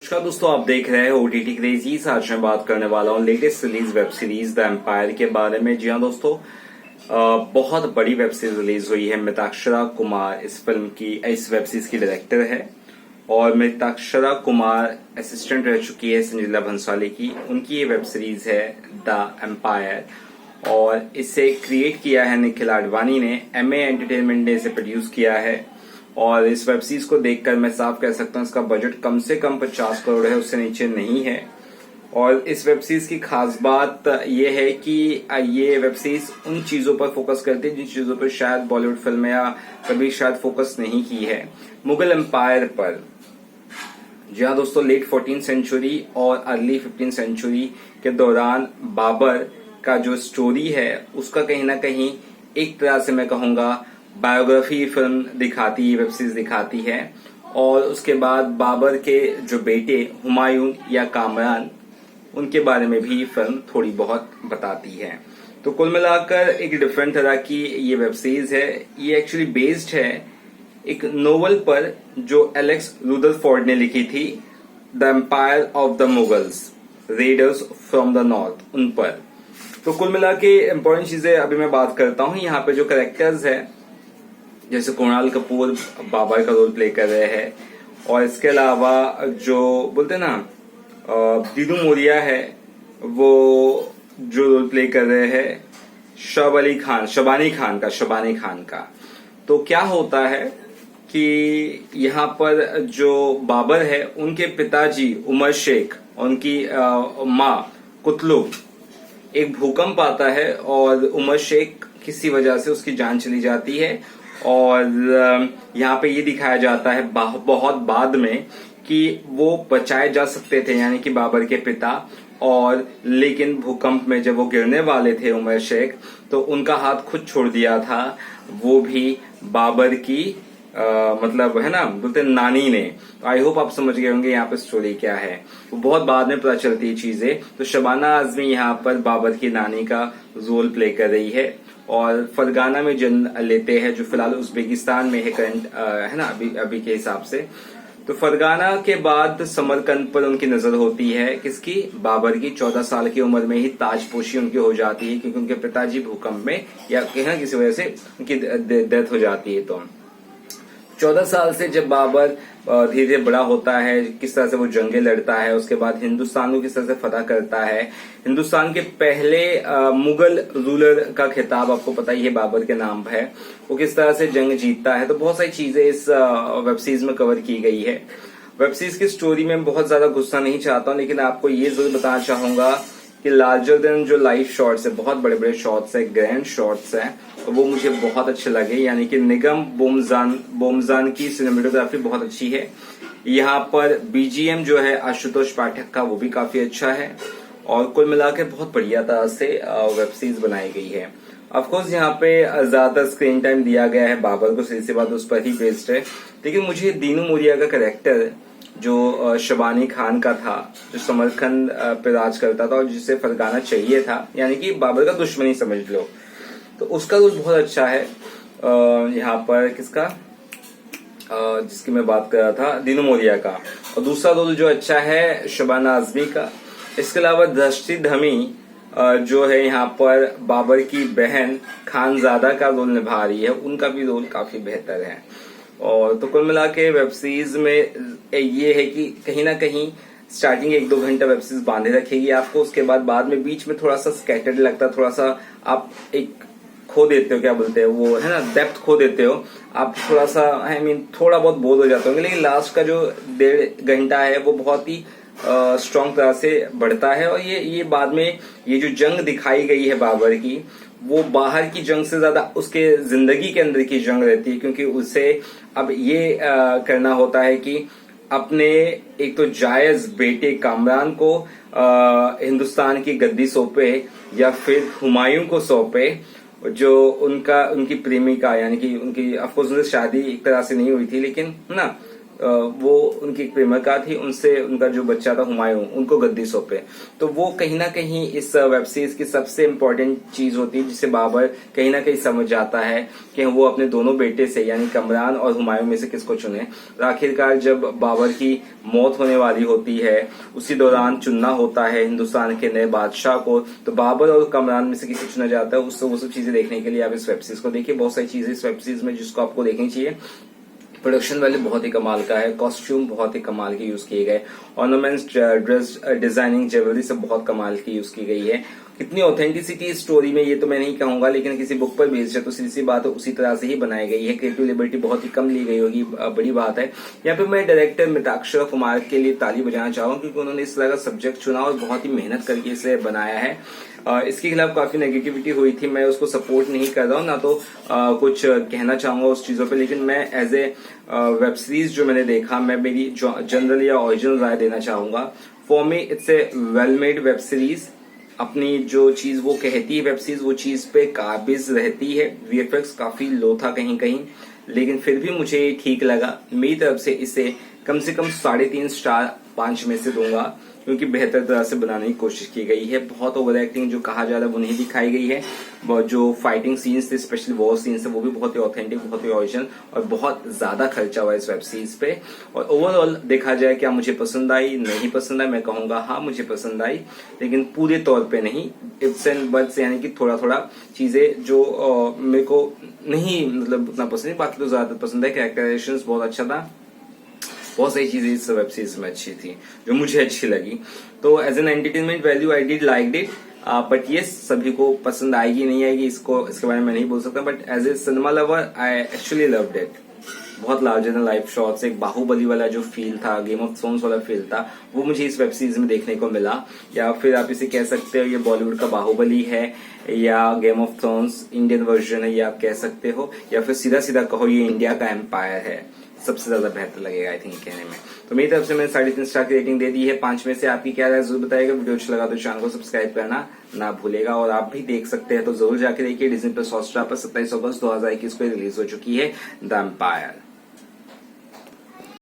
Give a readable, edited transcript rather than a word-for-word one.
नमस्कार दोस्तों, आप देख रहे हैं ओटीटी क्रेजीज। आज मैं बात करने वाला हूँ latest release web series the empire के बारे में। जी हाँ दोस्तों, बहुत बड़ी वेब सीरीज रिलीज हुई है। मिताक्षरा कुमार इस वेब सीरीज की डायरेक्टर है और मिताक्षरा कुमार असिस्टेंट रह चुकी है संजीला भंसाली की। उनकी ये वेब सीरीज है द एम्पायर और इसे क्रिएट किया है निखिल आडवाणी ने। एमए एंटरटेनमेंट ने इसे प्रोड्यूस किया है और इस वेब सीरीज को देखकर मैं साफ कह सकता हूँ इसका बजट कम से कम 50 करोड़ है, उससे नीचे नहीं है। और इस वेब सीरीज की खास बात यह है कि ये वेब सीरीज उन चीजों पर फोकस करती है जिन चीजों पर शायद बॉलीवुड फिल्में या कभी शायद फोकस नहीं की है, मुगल एम्पायर पर। जी हाँ दोस्तों, लेट 14th सेंचुरी और अर्ली 15th सेंचुरी के दौरान बाबर का जो स्टोरी है उसका कहीं ना कहीं एक तरह से मैं कहूंगा बायोग्राफी फिल्म दिखाती है, वेब सीरीज दिखाती है। और उसके बाद बाबर के जो बेटे हुमायूं या कामरान, उनके बारे में भी फिल्म थोड़ी बहुत बताती है। तो कुल मिलाकर एक डिफरेंट तरह की ये वेब सीरीज है। ये एक्चुअली बेस्ड है एक नोवेल पर जो एलेक्स रुदरफोर्ड ने लिखी थी, the empire of the Mughals, raiders from the north, उन पर। तो कुल मिला के इम्पोर्टेंट चीजें अभी मैं बात करता हूँ। यहाँ पे जो कैरेक्टर्स है, जैसे कुणाल कपूर बाबर का रोल प्ले कर रहे हैं और इसके अलावा जो बोलते हैं ना दीनू मोरिया है, वो जो रोल प्ले कर रहे हैं शबानी खान का। तो क्या होता है कि यहाँ पर जो बाबर है उनके पिताजी उमर शेख और उनकी माँ कुतलुब, एक भूकंप आता है और उमर शेख किसी वजह से उसकी जान चली जाती है। और यहाँ पे ये दिखाया जाता है बहुत बाद में कि वो बचाए जा सकते थे, यानी कि बाबर के पिता। और लेकिन भूकंप में जब वो गिरने वाले थे उमर शेख, तो उनका हाथ खुद छोड़ दिया था, वो भी बाबर की मतलब है ना, बोलते नानी ने। आई होप आप समझ गए होंगे यहाँ पे स्टोरी क्या है। वो बहुत बाद में पता चलती है चीजें। तो शबाना आजमी यहाँ पर बाबर की नानी का रोल प्ले कर रही है और फरगाना में जन्म लेते हैं, जो फिलहाल उज्बेकिस्तान में है करंट, है ना, अभी के हिसाब से। तो फरगाना के बाद समरकंद पर उनकी नजर होती है, किसकी, बाबर की। 14 साल की उम्र में ही ताजपोशी उनकी हो जाती है, क्योंकि उनके पिताजी भूकंप में या किसी वजह से उनकी डेथ हो जाती है। तो 14 साल से जब बाबर धीरे धीरे बड़ा होता है, किस तरह से वो जंगे लड़ता है, उसके बाद हिंदुस्तान को किस तरह से फतह करता है। हिंदुस्तान के पहले मुगल रूलर का खिताब आपको पता ही है, बाबर के नाम है। वो किस तरह से जंग जीतता है। तो बहुत सारी चीजें इस वेब सीरीज में कवर की गई है। वेब सीरीज की स्टोरी में बहुत ज्यादा गुस्सा नहीं चाहता हूँ, लेकिन आपको ये जरूर बताना चाहूंगा कि लार्जर देन जो लाइफ शॉट्स है, बहुत बड़े बड़े शॉट्स है, ग्रैंड शॉट्स है, वो मुझे बहुत अच्छे लगे। यानी कि निगम बोमजान की सिनेमेटोग्राफी बहुत अच्छी है। यहाँ पर बीजीएम जो है आशुतोष पाठक का, वो भी काफी अच्छा है। और कुल मिलाकर बहुत बढ़िया तरह से वेब सीरीज बनाई गई है। ऑफकोर्स यहाँ पे ज्यादा स्क्रीन टाइम दिया गया है बाबर को, सीधी सी बात उस पर ही बेस्ड है। लेकिन मुझे दीनू मोरिया का कैरेक्टर जो शबानी खान का था, जो समरकंद पे राज करता था और जिसे फरगाना चाहिए था, यानी कि बाबर का दुश्मन ही समझ लो, तो उसका रोल बहुत अच्छा है। यहाँ पर किसका, जिसकी मैं बात कर रहा था, दीनू मोरिया का। और दूसरा रोल जो अच्छा है शबाना आजमी का। इसके अलावा दृष्टि धमी जो है यहाँ पर बाबर की बहन खानजादा का रोल निभा रही है, उनका भी रोल काफी बेहतर है। और तो कुल मिला के वेब सीरीज में ये है कि कहीं ना कहीं स्टार्टिंग 1-2 घंटा वेब सीरीज बांधे रखेगी आपको, उसके बाद में बीच में थोड़ा सा स्कैटर्ड लगता है, थोड़ा सा आप एक खो देते हो, क्या बोलते हैं वो, है ना, डेप्थ खो देते हो आप, थोड़ा सा थोड़ा बहुत बोर हो जाते होंगे। लेकिन लास्ट का जो 1.5 घंटा है वो बहुत ही स्ट्रांग तरह से बढ़ता है। और ये बाद में ये जो जंग दिखाई गई है बाबर की, वो बाहर की जंग से ज्यादा उसके जिंदगी के अंदर की जंग रहती है, क्योंकि उसे अब ये करना होता है कि अपने एक तो जायज बेटे कामरान को हिंदुस्तान की गद्दी सौंपे या फिर हुमायूं को सौंपे, जो उनकी प्रेमिका, यानी कि उनकी ऑफकोर्स उनसे शादी एक तरह से नहीं हुई थी, लेकिन ना वो उनकी एक प्रेमिका थी, उनसे उनका जो बच्चा था हुमायूं, उनको गद्दी सौंपे। तो वो कहीं ना कहीं इस वेब सीरीज की सबसे इम्पोर्टेंट चीज होती है, जिसे बाबर कहीं ना कहीं समझ जाता है कि वो अपने दोनों बेटे से यानी कमरान और हुमायूं में से किसको चुने। और आखिरकार जब बाबर की मौत होने वाली होती है, उसी दौरान चुनना होता है हिंदुस्तान के नए बादशाह को, तो बाबर और कमरान में से किसी चुना जाता है। उससे वो सब चीजें देखने के लिए आप इस वेब सीरीज को देखिए। बहुत सारी चीजें इस वेब सीरीज में जिसको आपको देखनी चाहिए। प्रोडक्शन वैल्यू बहुत ही कमाल का है, कॉस्ट्यूम बहुत ही कमाल के यूज किए गए, ऑर्नामेंट्स, ड्रेस डिजाइनिंग, ज्वेलरी सब बहुत कमाल की यूज की गई है। कितनी ऑथेंटिसिटी स्टोरी में ये तो मैं नहीं कहूंगा, लेकिन किसी बुक पर बेस्ड है तो सीधी सी बात है उसी तरह से ही बनाई गई है। क्रिएटिव लिबर्टी बहुत ही कम ली गई होगी, बड़ी बात है। यहाँ पे मैं डायरेक्टर मिताक्षरा कुमार के लिए ताली बजाना चाहूंगा, क्योंकि उन्होंने इस तरह का सब्जेक्ट चुना और बहुत ही मेहनत करके इसे बनाया है। इसके खिलाफ काफी नेगेटिविटी हुई थी, मैं उसको सपोर्ट नहीं कर रहा हूँ, ना तो कुछ कहना चाहूंगा उस चीजों पे, लेकिन मैं एज ए वेब सीरीज जो मैंने देखा, मैं मेरी जनरल या ओरिजिनल राय देना चाहूंगा। For me it's a well made web series. अपनी जो चीज वो कहती है वेब सीरीज, वो चीज पे काबिज रहती है। वीएफएक्स काफी लो था कहीं कहीं, लेकिन फिर भी मुझे ठीक लगा। मेरी तरफ से इसे कम से कम 3.5 स्टार 5 में से दूंगा, क्योंकि बेहतर तरह से बनाने की कोशिश की गई है। बहुत ओवर एक्टिंग जो कहा जा रहा है वो नहीं दिखाई गई है। जो फाइटिंग सीन्स थे, स्पेशली वॉर सीन्स थे, वो भी बहुत ही ऑथेंटिक, बहुत ही ओरिजिनल, और बहुत ज्यादा खर्चा हुआ इस वेब सीरीज पे। और ओवरऑल देखा जाए क्या मुझे पसंद आई, नहीं पसंद आई, मैं कहूंगा हाँ मुझे पसंद आई, लेकिन पूरे तौर पे नहीं। इफ्स एंड बट्स यानी कि थोड़ा थोड़ा चीजें जो मेरे को नहीं मतलब उतना पसंद है, बाकी तो ज्यादा पसंद है। कैरेक्टराइजेशन बहुत अच्छा था, बहुत सारी चीजें इस वेब सीरीज में अच्छी थी जो मुझे अच्छी लगी। तो as an entertainment value I did like it, but ये सभी को पसंद आएगी नहीं आएगी इसके बारे में नहीं बोल सकता, but as a cinema lover I actually loved it. बहुत लार्जर देन लाइफ शॉट्स, एक बाहुबली वाला जो फील था, गेम ऑफ थ्रोन्स वाला फील था, वो मुझे इस वेब सीरीज में देखने को मिला। या फिर आप इसे कह सकते हो ये बॉलीवुड का बाहुबली है, या game of thrones Indian version है, ये आप कह सकते हो, या फिर सीधा सीधा कहो ये इंडिया का एम्पायर है। सबसे ज्यादा बेहतर लगेगा आई थिंक कहने में। तो मेरी तरफ से मैंने 3.5 स्टार की रेटिंग दे दी है 5 में से। आपकी क्या राय जरूर बताइएगा। वीडियो अच्छा लगा तो चैनल को सब्सक्राइब करना ना भूलेगा, और आप भी देख सकते हैं तो जरूर जाके देखिए। डिज्नी प्लस हॉटस्टार पर 27 अगस्त 2021 को रिलीज हो चुकी है द एम्पायर।